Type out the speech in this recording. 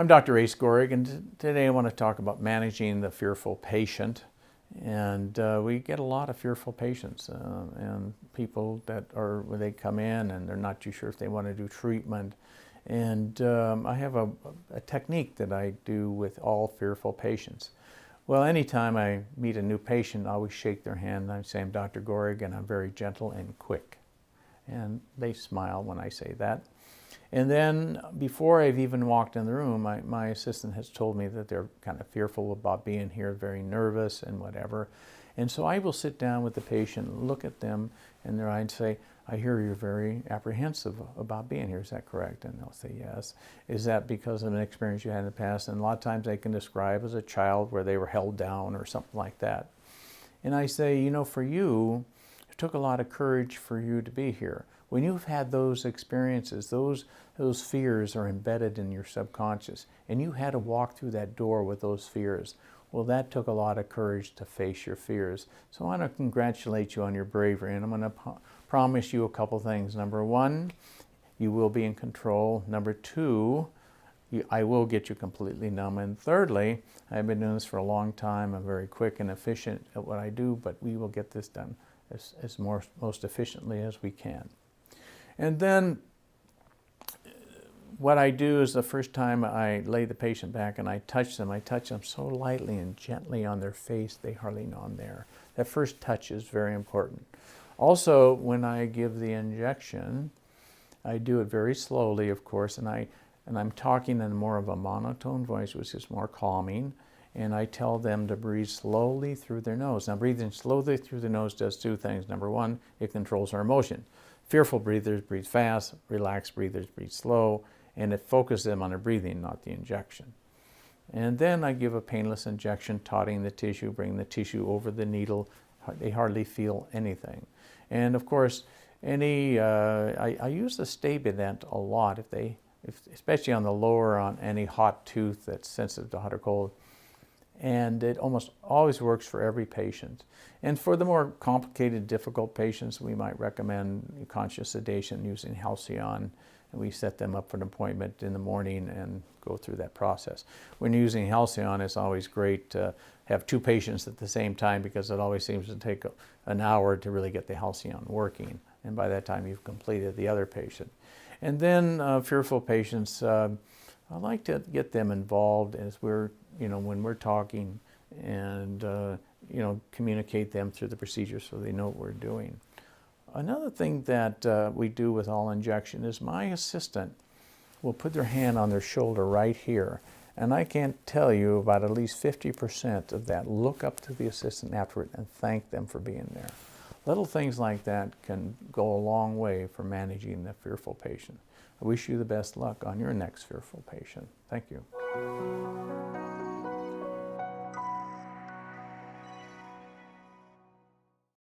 I'm Dr. Ace Gorig, and today I want to talk about managing the fearful patient. And we get a lot of fearful patients and people that are, when they come in and they're not too sure if they want to do treatment. And I have a technique that I do with all fearful patients. Well, anytime I meet a new patient, I always shake their hand. I say, I'm Dr. Gorig, and I'm very gentle and quick. And they smile when I say that. And then before I've even walked in the room, my assistant has told me that they're kind of fearful about being here, very nervous and whatever. And so I will sit down with the patient, look at them in their eye and say, I hear you're very apprehensive about being here. Is that correct? And they'll say yes. Is that because of an experience you had in the past? And a lot of times they can describe as a child where they were held down or something like that. And I say, you know, for you, it took a lot of courage for you to be here. When you've had those experiences, those fears are embedded in your subconscious, and you had to walk through that door with those fears. Well, that took a lot of courage to face your fears. So I want to congratulate you on your bravery, and I'm going to promise you a couple things. Number one, you will be in control. Number two, I will get you completely numb. And thirdly, I've been doing this for a long time. I'm very quick and efficient at what I do, but we will get this done as most efficiently as we can. And then what I do is the first time I lay the patient back and I touch them so lightly and gently on their face, they hardly know I'm there. That first touch is very important. Also, when I give the injection, I do it very slowly, of course, and I'm talking in more of a monotone voice, which is more calming, and I tell them to breathe slowly through their nose. Now, breathing slowly through the nose does two things. Number one, it controls our emotion. Fearful breathers breathe fast, relaxed breathers breathe slow, and it focuses them on their breathing, not the injection. And then I give a painless injection, tautating the tissue, bringing the tissue over the needle. They hardly feel anything. And of course, I use the Stabident a lot, especially on the lower, on any hot tooth that's sensitive to hot or cold. And it almost always works for every patient. And for the more complicated, difficult patients, we might recommend conscious sedation using Halcyon. And we set them up for an appointment in the morning and go through that process. When using Halcyon, it's always great to have two patients at the same time because it always seems to take an hour to really get the Halcyon working. And by that time, you've completed the other patient. And then fearful patients, I like to get them involved as when we're talking and, communicate them through the procedure so they know what we're doing. Another thing that we do with all injection is my assistant will put their hand on their shoulder right here. And I can't tell you about at least 50% of that look up to the assistant afterward and thank them for being there. Little things like that can go a long way for managing the fearful patient. I wish you the best luck on your next fearful patient. Thank you.